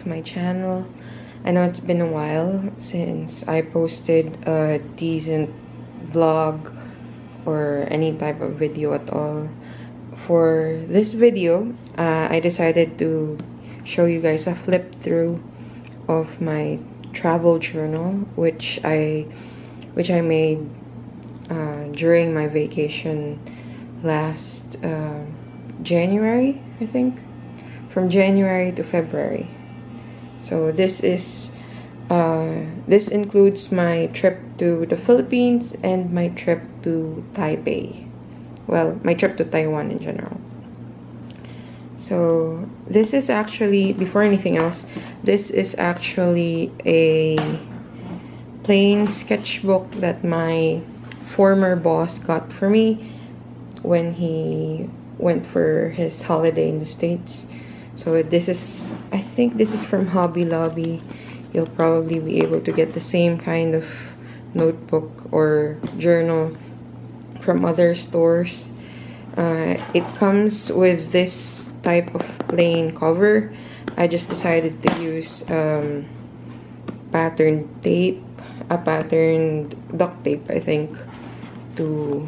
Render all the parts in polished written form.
to my channel. I know it's been a while since I posted a decent vlog or any type of video at all. For this video, I decided to show you guys a flip through of my travel journal, which I made during my vacation last January, I think, from January to February. So this includes my trip to the Philippines and my trip to Taipei. Well, my trip to Taiwan in general. So this is actually, before anything else, this is actually a plain sketchbook that my former boss got for me when he went for his holiday in the States. So this is, I think this is from Hobby Lobby. You'll probably be able to get the same kind of notebook or journal from other stores. It comes with this type of plain cover. I just decided to use patterned tape, a patterned duct tape, I think, to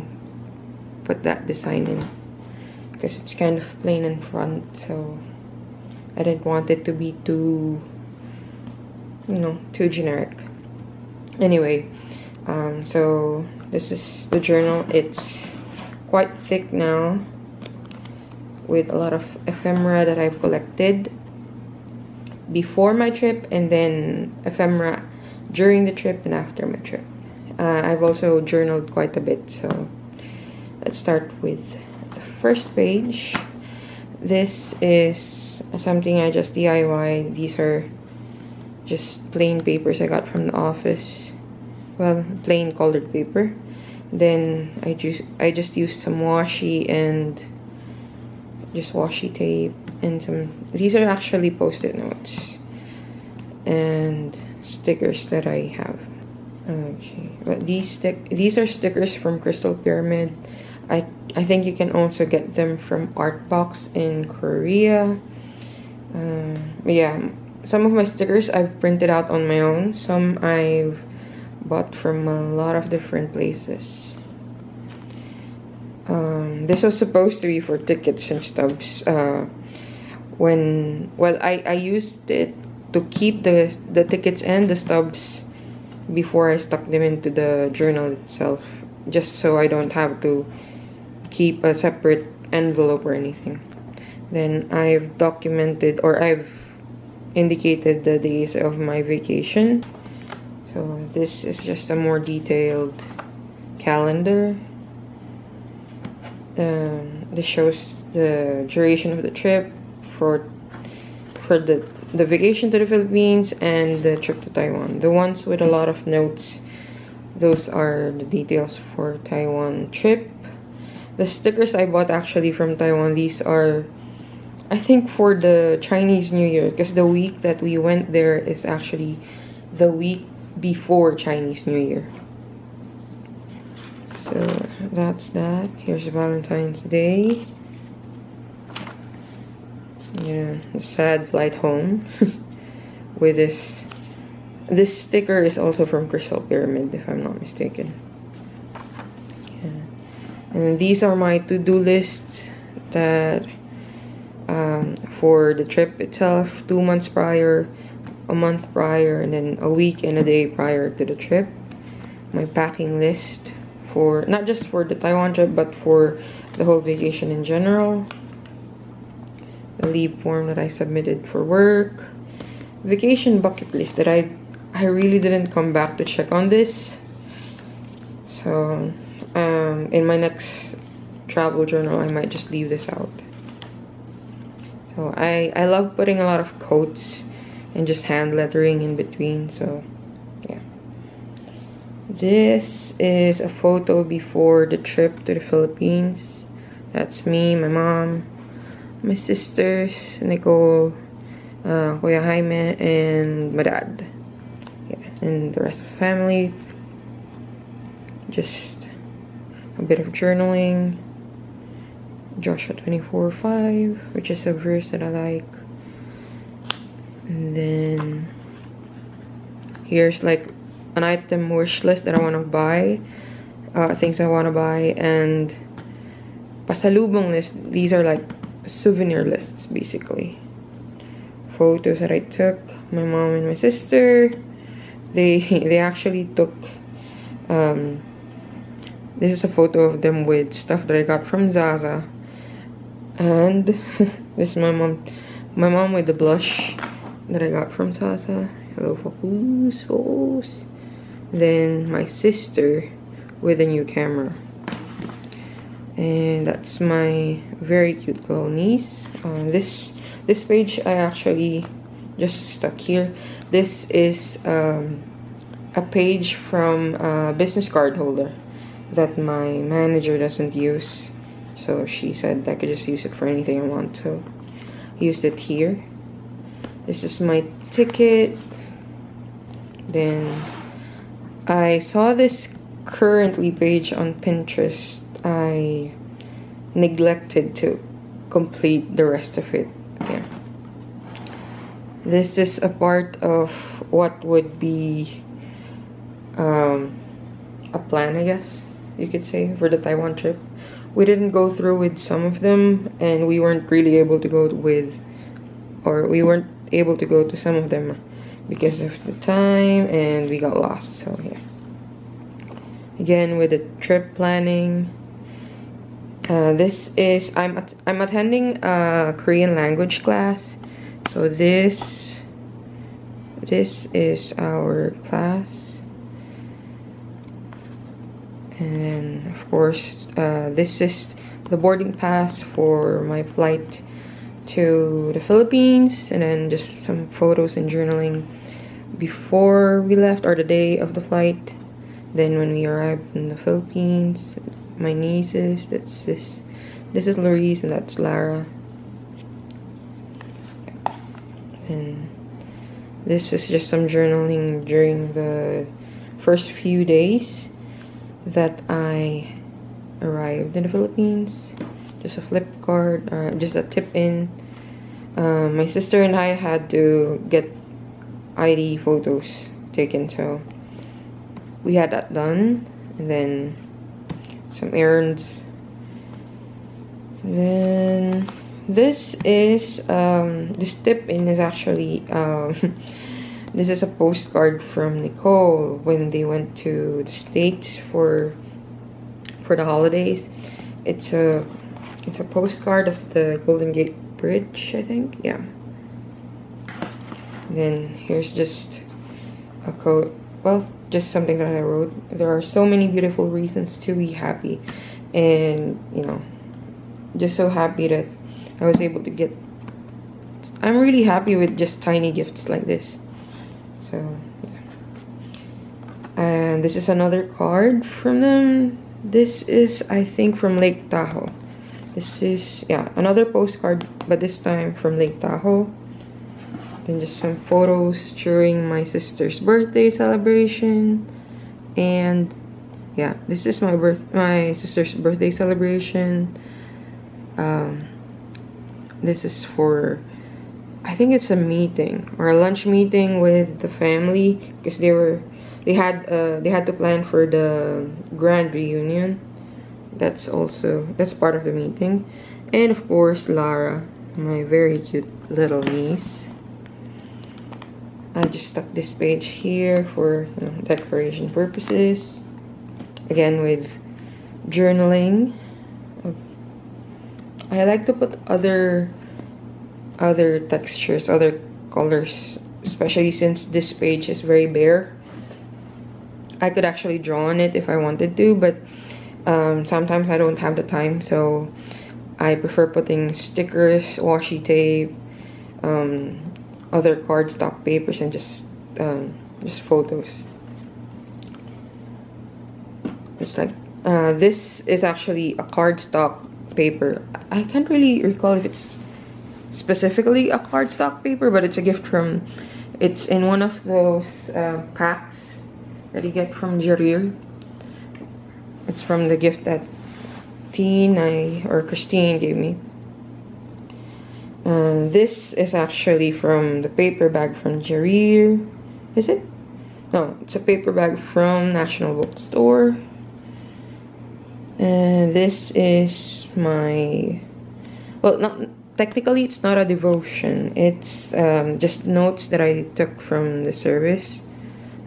put that design in, because it's kind of plain in front, so I didn't want it to be too, too generic. Anyway, so this is the journal. It's quite thick now, with a lot of ephemera that I've collected before my trip, and then ephemera during the trip and after my trip. I've also journaled quite a bit, so let's start with the first page. This is something I just DIY. These are just plain papers I got from the office. Well, plain colored paper. Then I just used some washi and just washi tape and some. These are actually post-it notes and stickers that I have. Okay, but these are stickers from Crystal Pyramid. I think you can also get them from Artbox in Korea. But yeah, some of my stickers I've printed out on my own. Some I've bought from a lot of different places. This was supposed to be for tickets and stubs. I used it to keep the tickets and the stubs before I stuck them into the journal itself, just so I don't have to keep a separate envelope or anything. Then I've documented, or I've indicated the days of my vacation. So this is just a more detailed calendar. This shows the duration of the trip for the vacation to the Philippines and the trip to Taiwan. The ones with a lot of notes, those are the details for Taiwan trip. The stickers I bought actually from Taiwan, these are, I think, for the Chinese New Year, because the week that we went there is actually the week before Chinese New Year. So that's that. Here's Valentine's Day. Yeah, the sad flight home. With this sticker is also from Crystal Pyramid, if I'm not mistaken. Yeah. And these are my to-do lists that for the trip itself, 2 months prior, a month prior, and then a week and a day prior to the trip. My packing list for not just for the Taiwan trip, but for the whole vacation in general. The leave form that I submitted for work. Vacation bucket list that I really didn't come back to check on this. So in my next travel journal, I might just leave this out. So I love putting a lot of quotes and just hand lettering in between. So yeah. This is a photo before the trip to the Philippines. That's me, my mom, my sisters, Nicole, Kuya Jaime, and my dad. Yeah, and the rest of the family. Just a bit of journaling. Joshua 24:5, which is a verse that I like. And then here's like an item wish list that I want to buy, things I want to buy, and pasalubong list. These are like souvenir lists basically. Photos that I took, my mom and my sister. They actually took this is a photo of them with stuff that I got from Zaza, and this is my mom with the blush that I got from Zaza. Hello, focus. Then my sister with a new camera, and that's my very cute little niece. This page I actually just stuck here. This is a page from a business card holder that my manager doesn't use, so she said I could just use it for anything I want, so I used it here. This is my ticket. Then I saw this currently page on Pinterest. I neglected to complete the rest of it. Yeah, this is a part of what would be a plan, I guess you could say, for the Taiwan trip. We didn't go through with some of them, and we weren't really able to go with, or we weren't able to go to some of them because of the time, and we got lost. So yeah, again with the trip planning. This is I'm attending a Korean language class, so this is our class. And then of course this is the boarding pass for my flight to the Philippines, and then just some photos and journaling before we left, or the day of the flight. Then when we arrived in the Philippines, my nieces, this is Louise, and that's Lara. And this is just some journaling during the first few days that I arrived in the Philippines. Just a flip card, just a tip in. My sister and I had to get ID photos taken, so we had that done. And then some errands. And then this is this tip in is actually this is a postcard from Nicole when they went to the States for the holidays. It's a postcard of the Golden Gate Bridge, I think. Yeah. And then here's just a quote. Well, just something that I wrote. There are so many beautiful reasons to be happy, and you know, just so happy that I was able to get. I'm really happy with just tiny gifts like this. So yeah. And this is another card from them. This is, I think, from Lake Tahoe. This is, yeah, another postcard, but this time from Lake Tahoe. Then just some photos during my sister's birthday celebration. And yeah, this is my sister's birthday celebration. This is for, I think it's a meeting or a lunch meeting with the family, because they had to plan for the grand reunion. That's part of the meeting. And of course, Lara, my very cute little niece. I just stuck this page here for decoration purposes. Again with journaling. I like to put other textures, other colors, especially since this page is very bare. I could actually draw on it if I wanted to, but sometimes I don't have the time, so I prefer putting stickers, washi tape, other cardstock papers, and just photos. It's like this is actually a cardstock paper. I can't really recall if it's specifically a cardstock paper, but it's a gift from, it's in one of those packs that you get from Jarir. It's from the gift that Christine gave me. This is actually from the paper bag from Jarir. Is it? No, it's a paper bag from National Bookstore. And this is my, well, not technically it's not a devotion. It's just notes that I took from the service.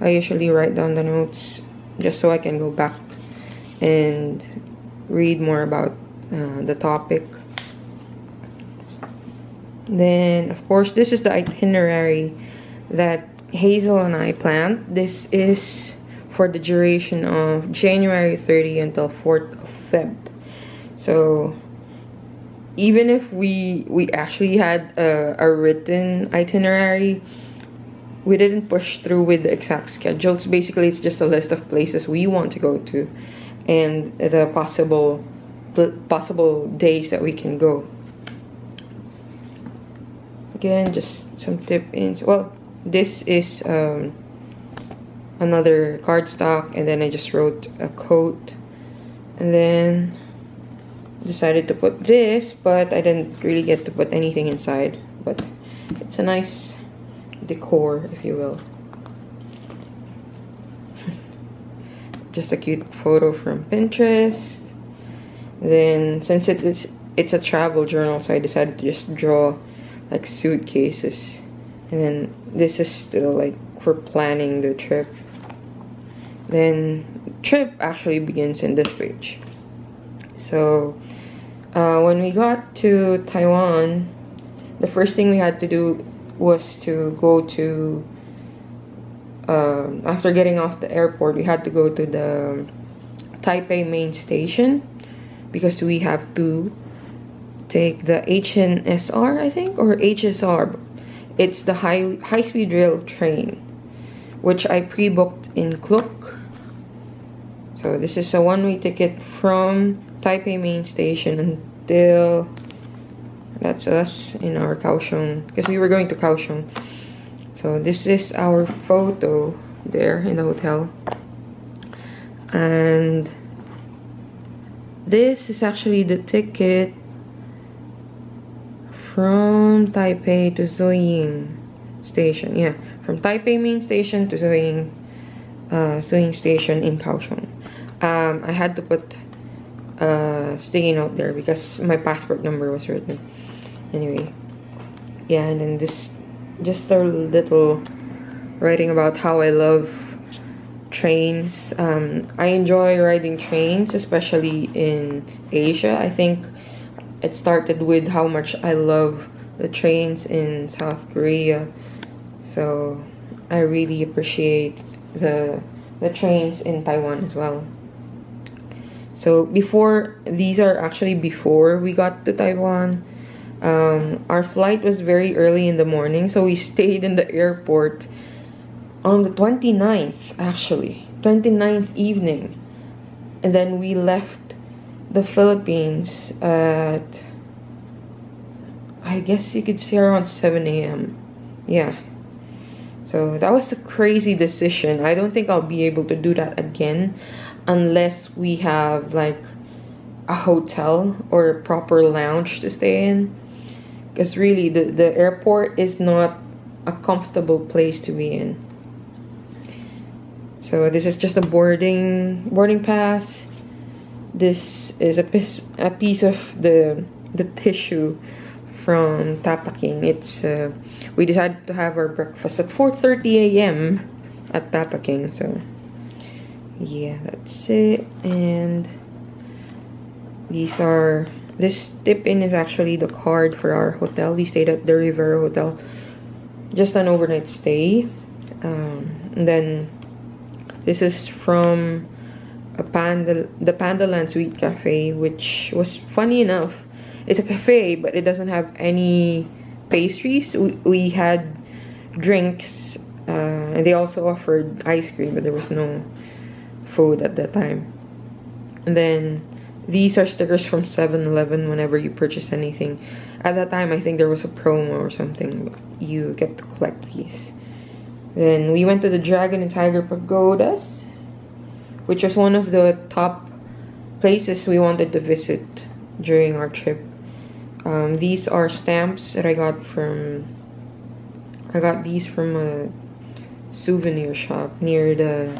I usually write down the notes just so I can go back and read more about the topic. Then, of course, this is the itinerary that Hazel and I planned. This is for the duration of January 30 until 4th of Feb. So, even if we actually had a written itinerary, we didn't push through with the exact schedules. Basically, it's just a list of places we want to go to and the possible days that we can go. Again, just some tip-ins. Well, this is another cardstock, and then I just wrote a quote, and then decided to put this, but I didn't really get to put anything inside. But it's a nice decor, if you will. Just a cute photo from Pinterest. Then, since it's a travel journal, so I decided to just draw like suitcases, and then this is still like for planning the trip. Then trip actually begins in this page. So when we got to Taiwan, the first thing we had to do was to go to after getting off the airport, we had to go to the Taipei main station because we have to take the HNSR, I think, or HSR. It's the high-speed rail train, which I pre-booked in Klook. So this is a one-way ticket from Taipei main station until, that's us in our Kaohsiung, because we were going to Kaohsiung. So this is our photo there in the hotel. And this is actually the ticket from Taipei to Zuoying station. Yeah, from Taipei main station to Zuoying station in Kaohsiung. I had to put a sticky note there because my passport number was written. Anyway, yeah, and then this, just a little writing about how I love trains. I enjoy riding trains, especially in Asia. I think it started with how much I love the trains in South Korea. So I really appreciate the trains in Taiwan as well. So these are actually before we got to Taiwan. Our flight was very early in the morning, so we stayed in the airport on the 29th, actually. 29th evening. And then we left the Philippines at, I guess you could say, around 7 a.m. Yeah. So that was a crazy decision. I don't think I'll be able to do that again unless we have like a hotel or a proper lounge to stay in. Because really, the airport is not a comfortable place to be in. So this is just a boarding pass. This is a piece of the tissue from Tapaking. It's we decided to have our breakfast at 4:30 a.m. at Tapaking. So yeah, that's it. And this tip-in is actually the card for our hotel. We stayed at the Rivera Hotel, just an overnight stay. And then this is from the Pandaland Sweet Cafe, which was funny enough. It's a cafe, but it doesn't have any pastries. We had drinks, and they also offered ice cream, but there was no food at that time. And then these are stickers from 7-Eleven whenever you purchase anything. At that time, I think there was a promo or something. You get to collect these. Then we went to the Dragon and Tiger Pagodas, which was one of the top places we wanted to visit during our trip. These are stamps that I got these from a souvenir shop near the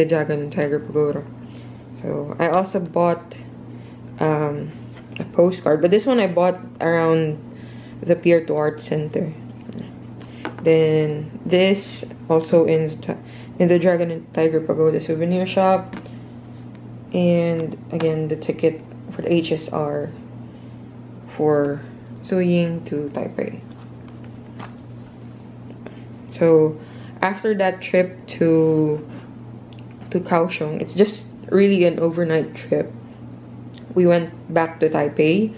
Dragon and Tiger Pagoda. So I also bought a postcard, but this one I bought around the Pier to Art Center. Then this also in the Dragon and Tiger Pagoda souvenir shop, and again the ticket for the HSR for Suying to Taipei. So after that trip to Kaohsiung, it's just really an overnight trip. We went back to Taipei,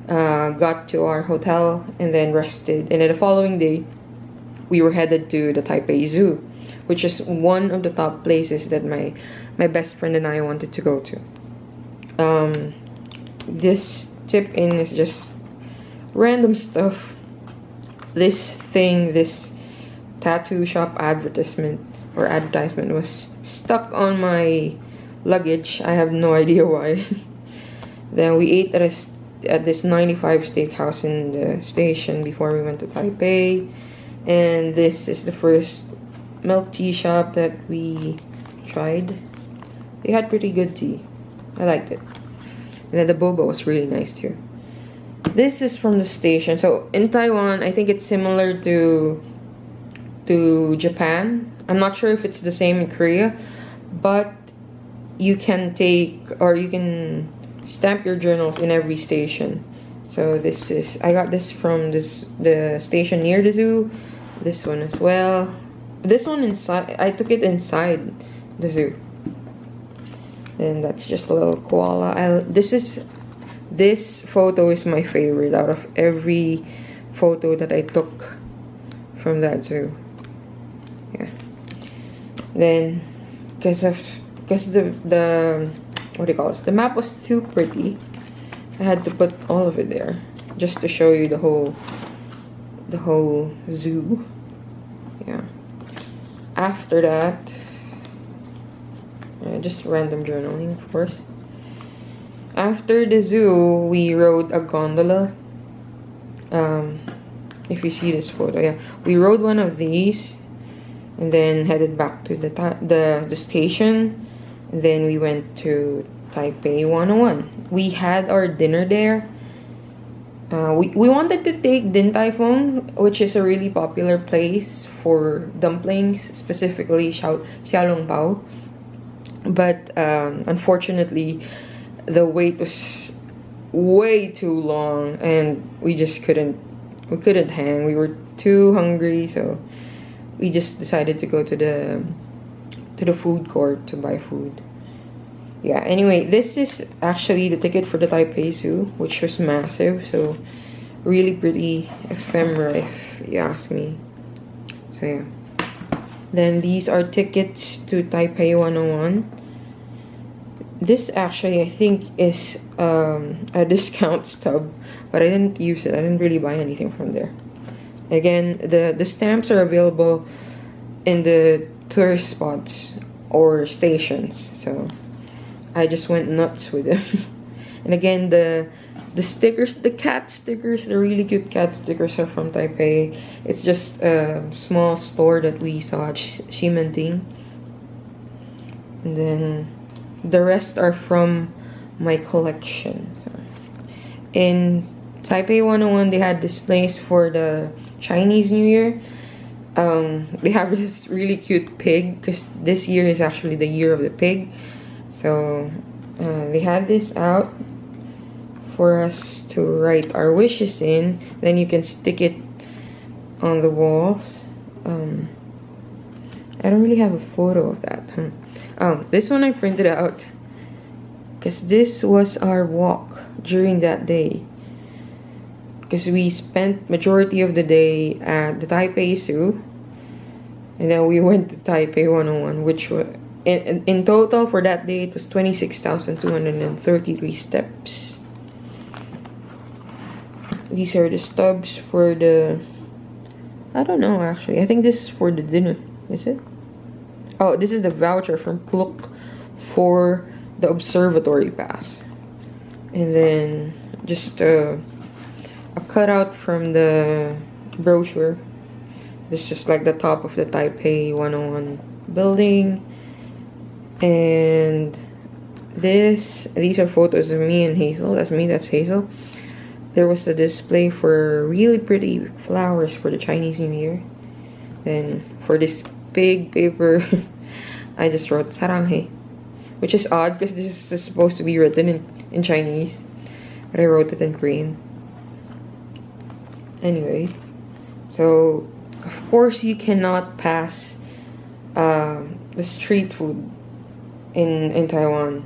got to our hotel, and then rested. And then the following day, we were headed to the Taipei Zoo, which is one of the top places that my best friend and I wanted to go to. This tip in is just random stuff. This tattoo shop advertisement was stuck on my luggage. I have no idea why. Then we ate at this 95 steakhouse in the station before we went to Taipei. And this is the first milk tea shop that we tried. They had pretty good tea. I liked it. And then the boba was really nice too. This is from the station. So in Taiwan, I think it's similar to Japan. I'm not sure if it's the same in Korea, but you can stamp your journals in every station. So I got this from the station near the zoo. This one as well. This one inside, I took it inside the zoo. And that's just a little koala. This photo is my favorite out of every photo that I took from that zoo. Yeah. Then, because the what do you call this? The map was too pretty. I had to put all of it there just to show you the whole zoo. Yeah. After that, just random journaling, of course. After the zoo, we rode a gondola. If you see this photo, yeah, we rode one of these, and then headed back to the station. And then we went to Taipei 101. We had our dinner there. We wanted to take Din Tai Fung, which is a really popular place for dumplings, specifically Xiaolong Bao. But unfortunately, the wait was way too long, and we just couldn't hang. We were too hungry, so we just decided to go to the food court to buy food. Yeah, anyway, this is actually the ticket for the Taipei Zoo, which was massive, so really pretty ephemera if you ask me. So yeah. Then these are tickets to Taipei 101. This actually, I think, is a discount stub, but I didn't use it. I didn't really buy anything from there. Again, the stamps are available in the tourist spots or stations, so I just went nuts with them. And again, the stickers, the cat stickers, the really cute cat stickers are from Taipei. It's just a small store that we saw at Ximending. And then the rest are from my collection. In Taipei 101, they had displays for the Chinese New Year. They have this really cute pig, because this year is actually the year of the pig. So they had this out for us to write our wishes in. Then you can stick it on the walls. I don't really have a photo of that. This one I printed out because this was our walk during that day. Because we spent majority of the day at the Taipei Zoo, and then we went to Taipei 101, which was in total for that day it was 26,233 steps. These are the stubs for the, I don't know actually. I think this is for the dinner. Is it? Oh, this is the voucher from Klook for the observatory pass. And then just a cutout from the brochure. This is just like the top of the Taipei 101 building. And these are photos of me and Hazel. That's me, that's Hazel. There was a display for really pretty flowers for the Chinese New Year. Then for this big paper, I just wrote saranghae, which is odd because this is supposed to be written in Chinese, but I wrote it in Korean. Anyway, so of course you cannot pass the street food in Taiwan.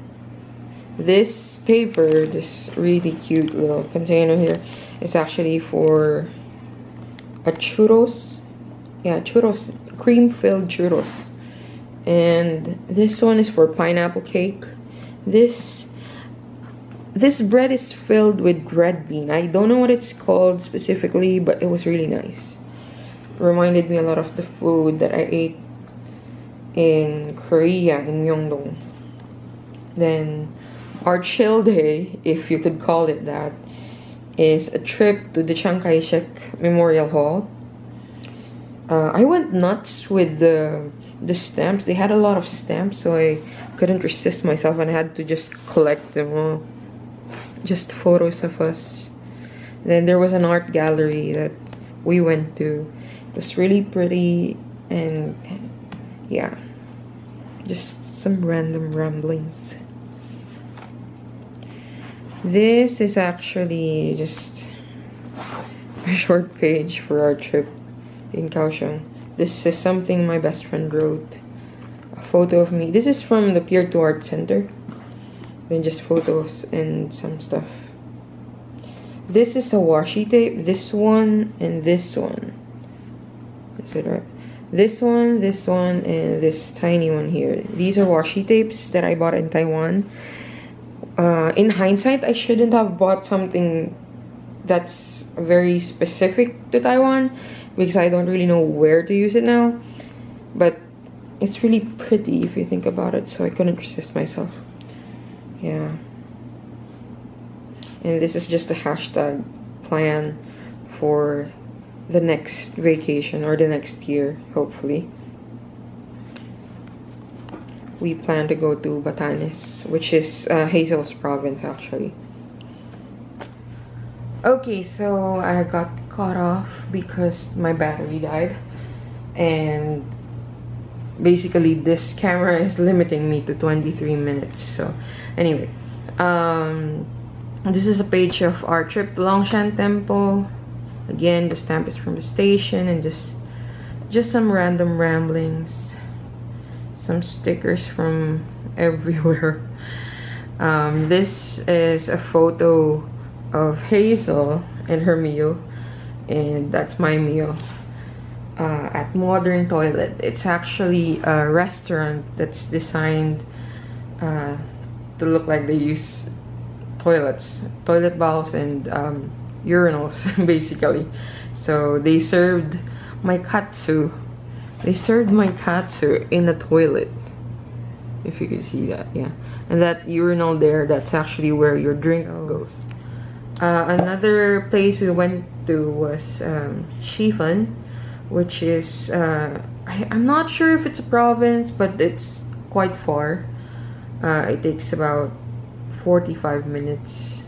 This paper, this really cute little container here, is actually for a churros. Yeah, churros, cream-filled churros. And this one is for pineapple cake. This bread is filled with red bean. I don't know what it's called specifically, but it was really nice. Reminded me a lot of the food that I ate in Korea, in Myeongdong. Then our chill day, if you could call it that, is a trip to the Chiang Kai-shek Memorial Hall. I went nuts with the stamps. They had a lot of stamps, so I couldn't resist myself and I had to just collect them all. Just photos of us. Then there was an art gallery that we went to. It was really pretty, and yeah, just some random ramblings. This is actually just a short page for our trip in Kaohsiung. This is something my best friend wrote. A photo of me. This is from the Pier 2 Art Center. Then just photos and some stuff. This is a washi tape. This one and this one. Is it right? This one, and this tiny one here. These are washi tapes that I bought in Taiwan. In hindsight, I shouldn't have bought something that's very specific to Taiwan because I don't really know where to use it now. But it's really pretty if you think about it, so I couldn't resist myself. Yeah. And this is just a hashtag plan for the next vacation or the next year, hopefully. We plan to go to Batanes, which is Hazel's province, actually. Okay, so I got cut off because my battery died. And basically, this camera is limiting me to 23 minutes. So, anyway. This is a page of our trip to Longshan Temple. Again, the stamp is from the station and just some random ramblings. Some stickers from everywhere. This is a photo of Hazel and her meal, and that's my meal at Modern Toilet. It's actually a restaurant that's designed to look like they use toilet bowls and urinals basically. So they served my katsu. They served my katsu in a toilet. If you can see that, yeah. And that urinal there, that's actually where your drink goes. Another place we went to was Shifan, which is, I'm not sure if it's a province, but it's quite far. It takes about 45 minutes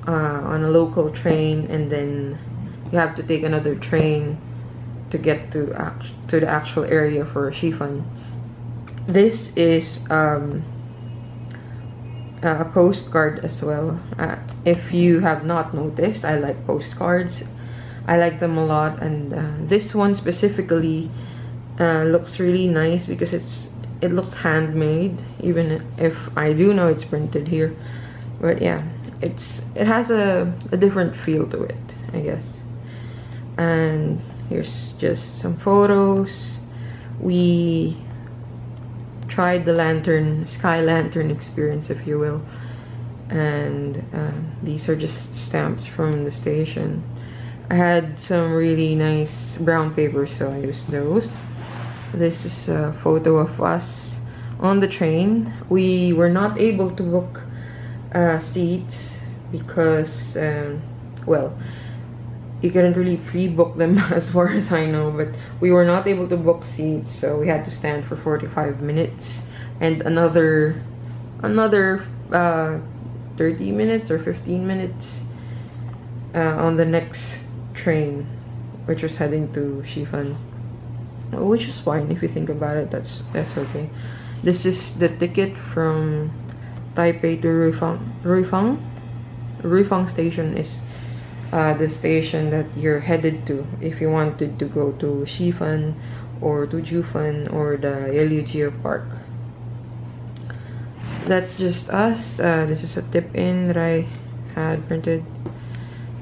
on a local train, and then you have to take another train to get to the actual area for Shifan. This is a postcard as well. If you have not noticed, I like postcards. I like them a lot, and this one specifically looks really nice because it looks handmade, even if I do know it's printed here. But yeah, it has a different feel to it, I guess. And here's just some photos. We tried the sky lantern experience, if you will. And these are just stamps from the station. I had some really nice brown paper, so I used those. This is a photo of us on the train. We were not able to book seats because well, you couldn't really pre-book them as far as I know, but we were not able to book seats, so we had to stand for 45 minutes and another 30 minutes or 15 minutes on the next train, which was heading to Shifan, which is fine if you think about it. That's okay. This is the ticket from Taipei to Ruifang. Ruifang station is the station that you're headed to if you wanted to go to Shifan or to Jufan or the Yeliuchio Park. That's just us. This is a tip-in that I had printed.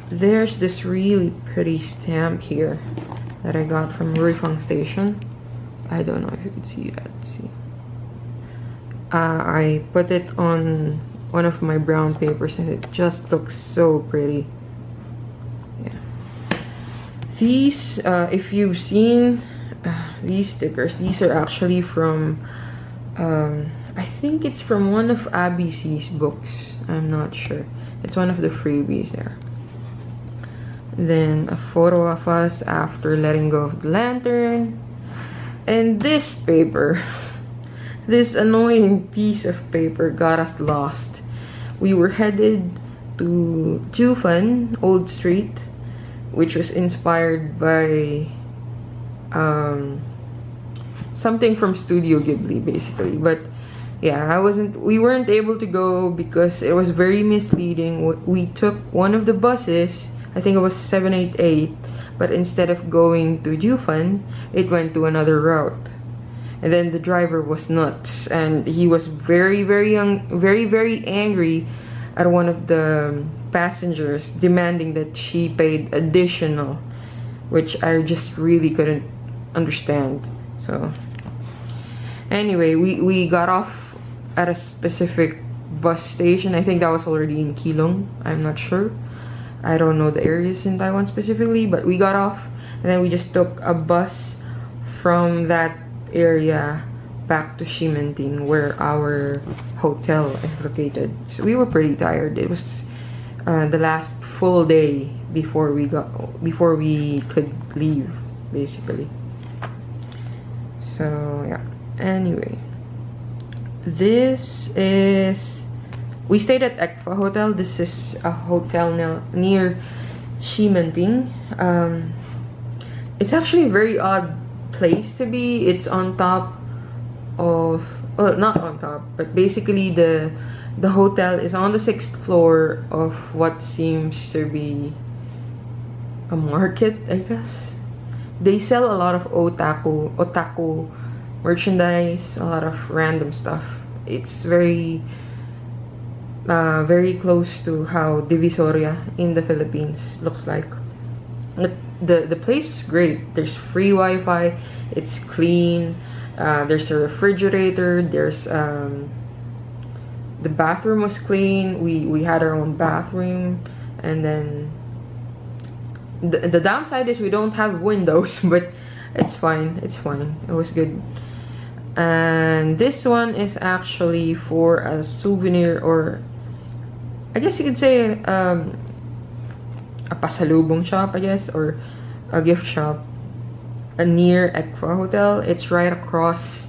There's this really pretty stamp here that I got from Ruifang station. I don't know if you can see that. See, I put it on one of my brown papers and it just looks so pretty. Yeah. These, if you've seen these stickers, these are actually from I think it's from one of Abby C's books. I'm not sure. It's one of the freebies there. Then a photo of us after letting go of the lantern. And this paper, this annoying piece of paper got us lost. We were headed to Jufan, Old Street, which was inspired by something from Studio Ghibli, basically. But yeah, we weren't able to go because it was very misleading. We took one of the buses, I think it was 788, but instead of going to Jufan, it went to another route. And then the driver was nuts, and he was very angry at one of the passengers, demanding that she paid additional, which I just really couldn't understand. So anyway, we got off at a specific bus station. I think that was already in Keelung. I'm not sure. I don't know the areas in Taiwan specifically, but we got off and then we just took a bus from that area back to Shimenting, where our hotel is located. So we were pretty tired. It was the last full day before we could leave, basically. So yeah. Anyway, this is, we stayed at Ekpa Hotel. This is a hotel near Shimenting. It's actually a very odd place to be. It's on top of, well, not on top, but basically the hotel is on the 6th floor of what seems to be a market, I guess. They sell a lot of otaku merchandise, a lot of random stuff. It's very close to how Divisoria in the Philippines looks like. But the place is great. There's free Wi-Fi. It's clean. There's a refrigerator. There's the bathroom was clean. We had our own bathroom, and then the downside is we don't have windows, but it's fine. It's fine. It was good. And this one is actually for a souvenir, or I guess you could say a pasalubong shop, I guess, or a gift shop near Ekpa Hotel. It's right across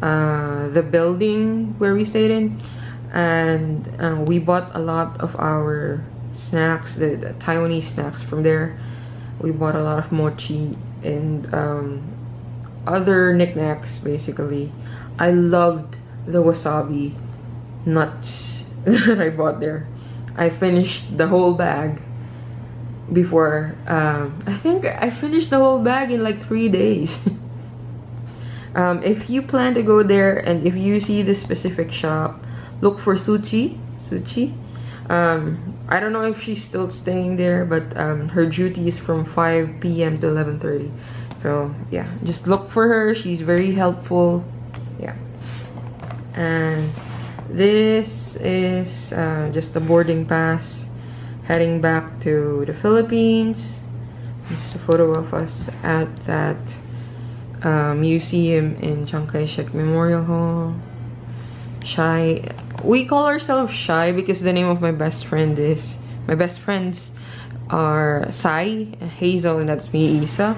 the building where we stayed in, and we bought a lot of our snacks, the Taiwanese snacks from there. We bought a lot of mochi and other knickknacks, basically. I loved the wasabi nuts that I bought there. I finished the whole bag before, I think I finished the whole bag in like 3 days. If you plan to go there and if you see the specific shop, look for Suchi. I don't know if she's still staying there, but her duty is from 5 p.m. to 11:30. So yeah, just look for her. She's very helpful. Yeah. And this is just a boarding pass heading back to the Philippines. Just a photo of us at that museum in Chiang Kai-shek Memorial Hall. Shy. We call ourselves Shy because the name of my best friend's are Sai, Hazel, and that's me, Isa.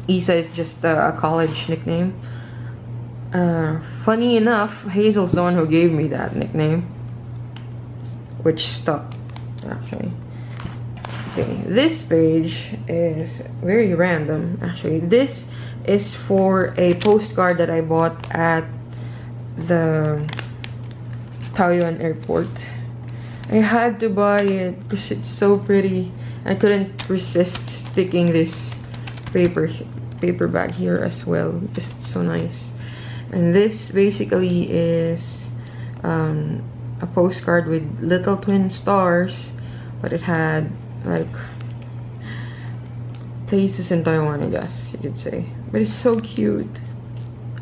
Isa is just a college nickname. Funny enough, Hazel's the one who gave me that nickname, which stuck, actually. Okay, this page is very random, actually. This is for a postcard that I bought at the Taoyuan airport. I had to buy it because it's so pretty. I couldn't resist sticking this paper bag here as well. Just so nice. And this basically is a postcard with little twin stars, but it had like places in Taiwan, I guess you could say. But it's so cute.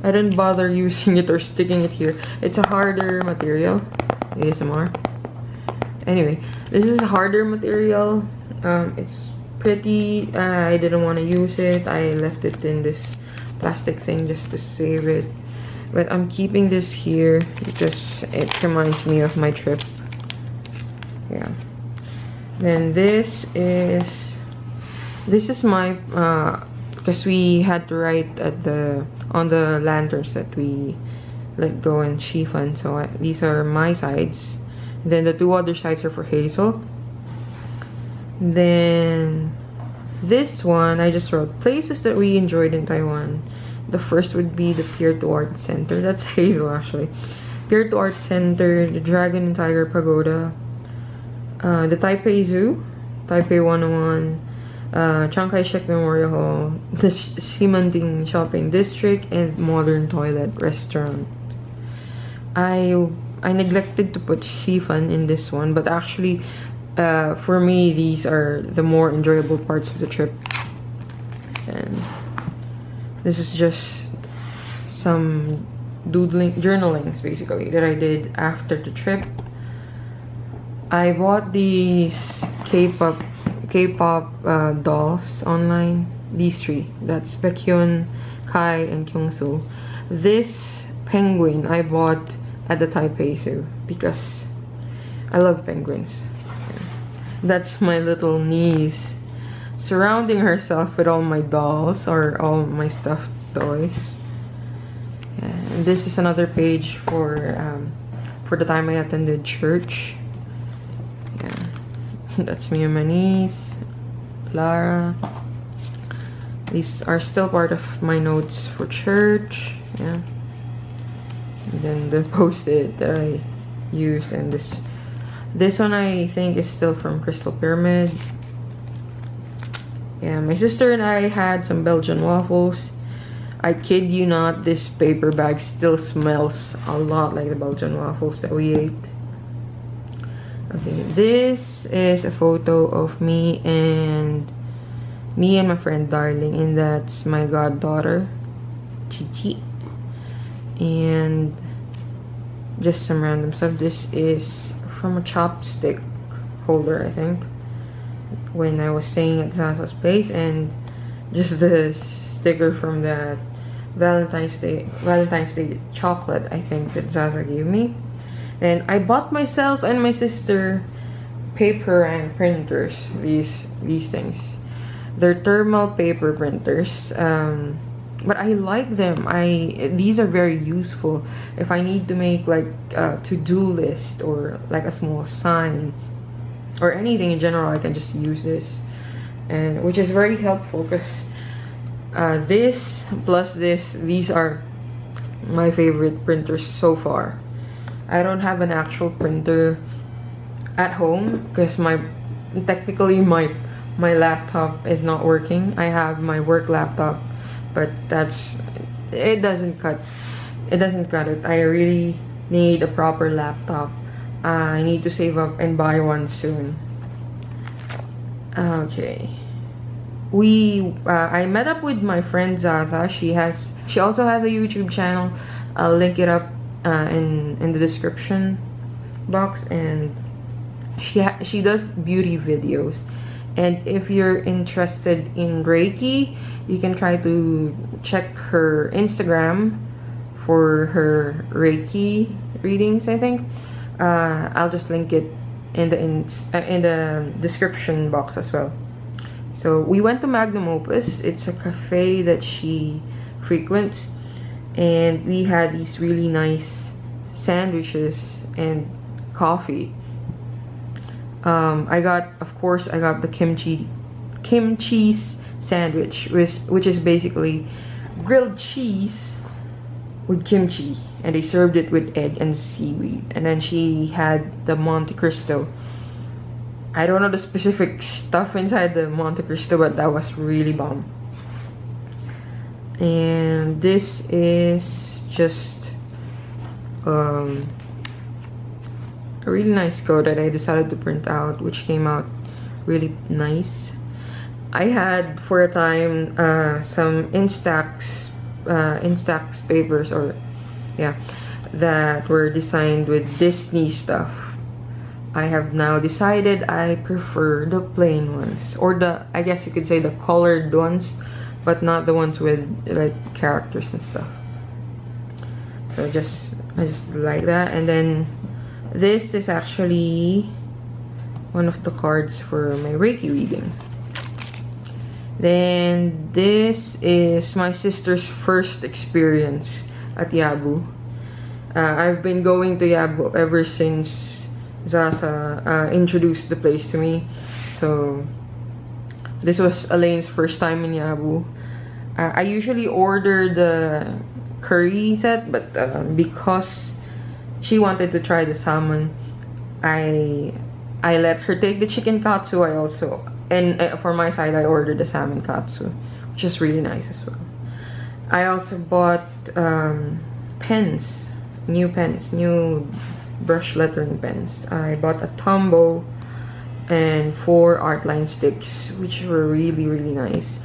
I didn't bother using it or sticking it here. It's a harder material. ASMR. Anyway, this is a harder material. It's pretty. I didn't want to use it. I left it in this plastic thing just to save it. But I'm keeping this here because it reminds me of my trip. Yeah. Then this is my because we had to write at on the lanterns that we let go and chiffon. So these are my sides. Then the two other sides are for Hazel. Then this one I just wrote places that we enjoyed in Taiwan. The first would be the Pier 2 Art Center. That's Hazel, actually. Pier 2 Art Center, the Dragon and Tiger Pagoda, the Taipei Zoo, Taipei 101, Chiang Kai-shek Memorial Hall, the Ximanding Shopping District, and Modern Toilet Restaurant. I neglected to put Xifan in this one, but actually, for me, these are the more enjoyable parts of the trip. And this is just some journalings basically that I did after the trip. I bought these K-pop dolls online. These three. That's Baekhyun, Kai, and Kyungsu. This penguin I bought at the Taipei Zoo because I love penguins. That's my little niece surrounding herself with all my dolls or all my stuffed toys. Yeah, and this is another page for the time I attended church. Yeah, that's me and my niece, Lara. These are still part of my notes for church. Yeah, and then the post-it that I used, and this one I think is still from Crystal Pyramid. Yeah, my sister and I had some Belgian waffles. I kid you not, this paper bag still smells a lot like the Belgian waffles that we ate. Okay, this is a photo of me and my friend Darling, and that's my goddaughter, Chichi. And just some random stuff. This is from a chopstick holder, I think, when I was staying at Zaza's place, and just the sticker from that Valentine's Day chocolate, I think, that Zaza gave me. And I bought myself and my sister paper and printers. These things, they're thermal paper printers, but I like them. These are very useful if I need to make like a to-do list or like a small sign or anything in general. I can just use this, and which is very helpful because this plus these are my favorite printers so far. I don't have an actual printer at home because technically my laptop is not working. I have my work laptop, but it doesn't cut it. I really need a proper laptop. I need to save up and buy one soon. Okay, I met up with my friend Zaza. She also has a YouTube channel. I'll link it up in the description box, and she does beauty videos. And if you're interested in Reiki, you can try to check her Instagram for her Reiki readings, I think. I'll just link it in the description box as well. So we went to Magnum Opus. It's a cafe that she frequents, and we had these really nice sandwiches and coffee. I got the kimchi sandwich, which is basically grilled cheese with kimchi, and they served it with egg and seaweed. And then she had the Monte Cristo. I don't know the specific stuff inside the Monte Cristo, but that was really bomb. And this is just a really nice code that I decided to print out, which came out really nice. I had for a time some Instax papers, or yeah, that were designed with Disney stuff. I have now decided I prefer the plain ones, or I guess you could say the colored ones, but not the ones with like characters and stuff. So I just like that. And then this is actually one of the cards for my Reiki reading. Then this is my sister's first experience at Yabu. I've been going to Yabu ever since Zaza introduced the place to me. So this was Elaine's first time in Yabu. I usually order the curry set, but because she wanted to try the salmon, I let her take the chicken katsu. I also, and for my side, I ordered the salmon katsu, which is really nice as well. I also bought pens, new brush lettering pens. I bought a Tombow and 4 Artline sticks, which were really nice.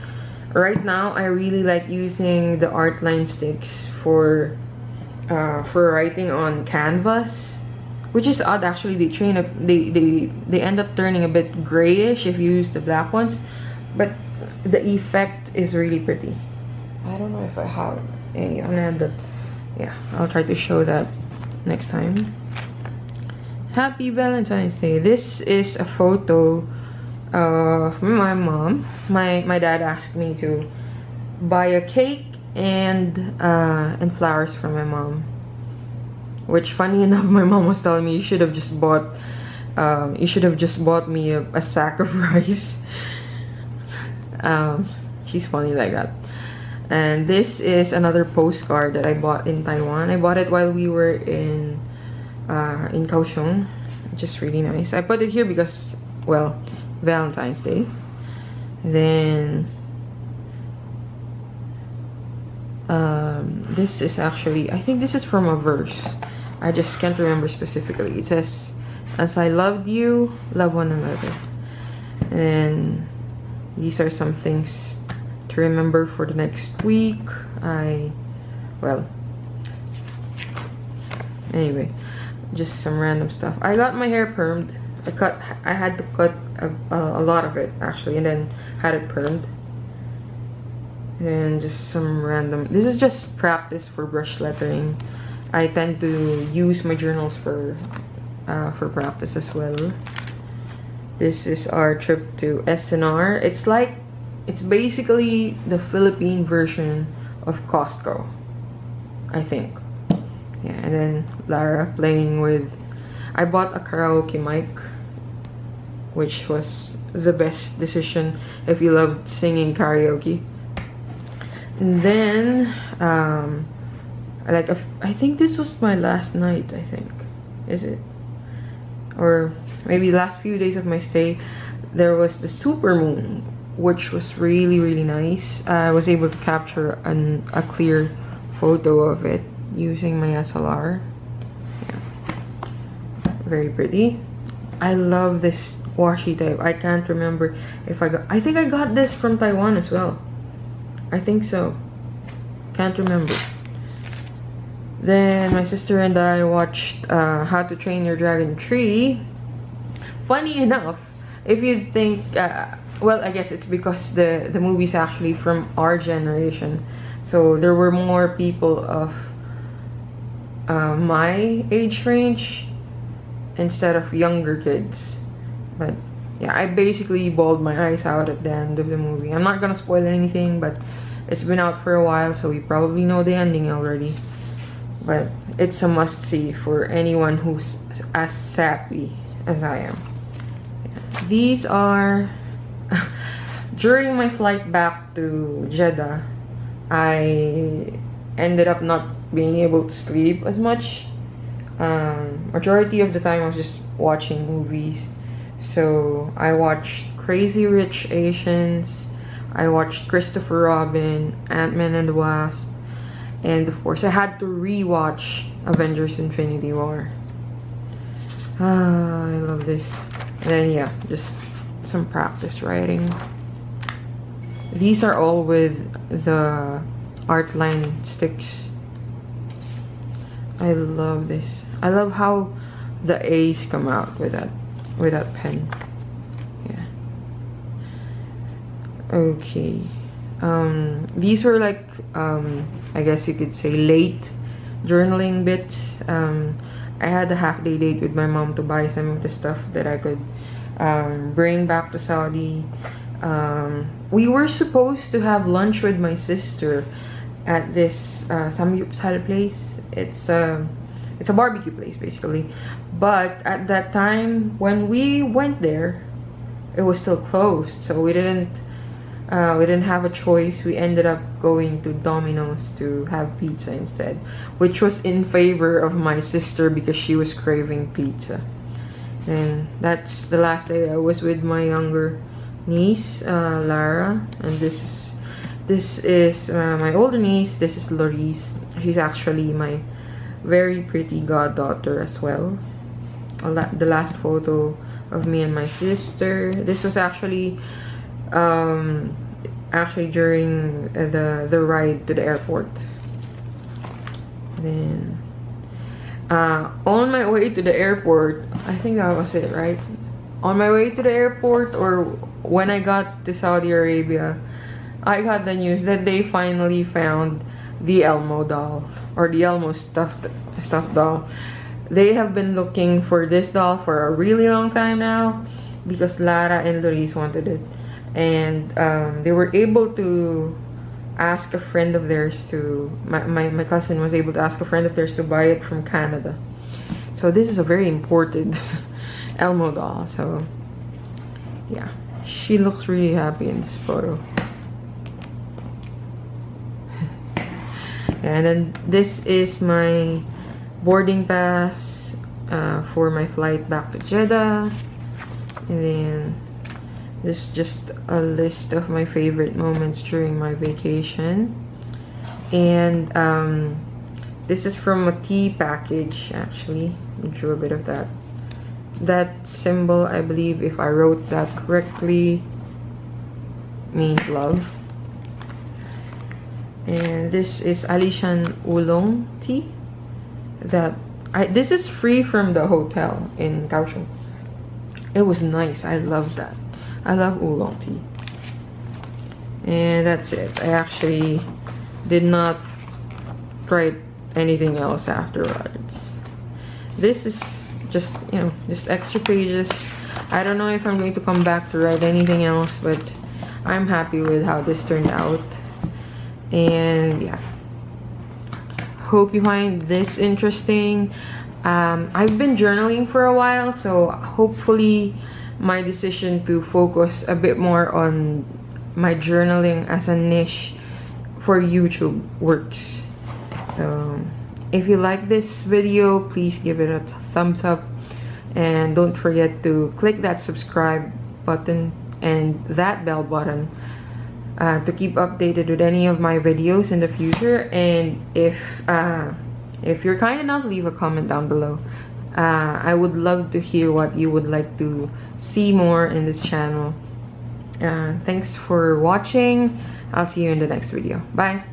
Right now, I really like using the Artline sticks for writing on canvas, which is odd actually. They end up turning a bit grayish if you use the black ones, but the effect is really pretty. I don't know if I have any on it, but yeah, I'll try to show that next time. Happy Valentine's Day. This is a photo of my mom. My dad asked me to buy a cake and flowers for my mom, which funny enough, my mom was telling me you should have just bought me a sack of rice. She's funny like that. And this is another postcard that I bought in Taiwan. I bought it while we were in Kaohsiung. Just really nice. I put it here because, well, Valentine's Day. Then this is actually, I think this is from a verse. I just can't remember specifically. It says, "As I loved you, love one another." And these are some things to remember for the next week. Well, anyway, just some random stuff. I got my hair permed. I had to cut a lot of it actually, and then had it permed. And just some random, this is just practice for brush lettering. I tend to use my journals for practice as well. This is our trip to SNR. It's basically the Philippine version of Costco, I think. Yeah, and then Lara playing with, I bought a karaoke mic, which was the best decision if you love singing karaoke. And then I think this was my last night, I think. Is it? Or maybe last few days of my stay, there was the super moon, which was really nice. I was able to capture a clear photo of it using my SLR. Yeah, very pretty. I love this washi tape. I can't remember if I think I got this from Taiwan as well. I think so. Can't remember. Then my sister and I watched How to Train Your Dragon 3. Funny enough, if you think, well, I guess it's because the movie's actually from our generation. So there were more people of my age range instead of younger kids. But yeah, I basically bawled my eyes out at the end of the movie. I'm not gonna spoil anything, but it's been out for a while, so you probably know the ending already. But it's a must-see for anyone who's as sappy as I am. Yeah. These are... During my flight back to Jeddah, I ended up not being able to sleep as much. Majority of the time I was just watching movies. So I watched Crazy Rich Asians, I watched Christopher Robin, Ant-Man and the Wasp, and of course I had to rewatch Avengers Infinity War. I love this. And then yeah, just some practice writing. These are all with the art line sticks. I love this. I love how the A's come out with that pen. Yeah. Okay. These were like I guess you could say late journaling bits. I had a half-day date with my mom to buy some of the stuff that I could bring back to Saudi. We were supposed to have lunch with my sister at this samgyeopsal place. It's a barbecue place basically, but at that time when we went there, it was still closed, so we didn't have a choice. We ended up going to Domino's to have pizza instead, which was in favor of my sister because she was craving pizza. And that's the last day I was with my younger niece, Lara, and this is my older niece. This is Loris. She's actually my very pretty goddaughter as well. The last photo of me and my sister. This was actually during the ride to the airport. Then on my way to the airport, I think that was it, right? On my way to the airport, or when I got to Saudi Arabia, I got the news that they finally found the Elmo doll, or the Elmo stuffed doll. They have been looking for this doll for a really long time now because Lara and Loris wanted it, and they were able to ask a friend of theirs to my cousin was able to ask a friend of theirs to buy it from Canada. So this is a very imported Elmo doll. So yeah, she looks really happy in this photo. And then this is my boarding pass for my flight back to Jeddah. And then this is just a list of my favorite moments during my vacation. And this is from a tea package, actually. I drew a bit of that. That symbol, I believe, if I wrote that correctly, means love. And this is Alishan Oolong tea. This is free from the hotel in Kaohsiung. It was nice. I love that. I love oolong tea. And that's it. I actually did not write anything else afterwards. This is just, you know, just extra pages. I don't know if I'm going to come back to write anything else, but I'm happy with how this turned out. And yeah, hope you find this interesting. I've been journaling for a while, so hopefully my decision to focus a bit more on my journaling as a niche for YouTube works. So if you like this video, please give it a thumbs up, and don't forget to click that subscribe button and that bell button to keep updated with any of my videos in the future. And if you're kind enough, leave a comment down below. I would love to hear what you would like to see more in this channel. Thanks for watching. I'll see you in the next video. Bye.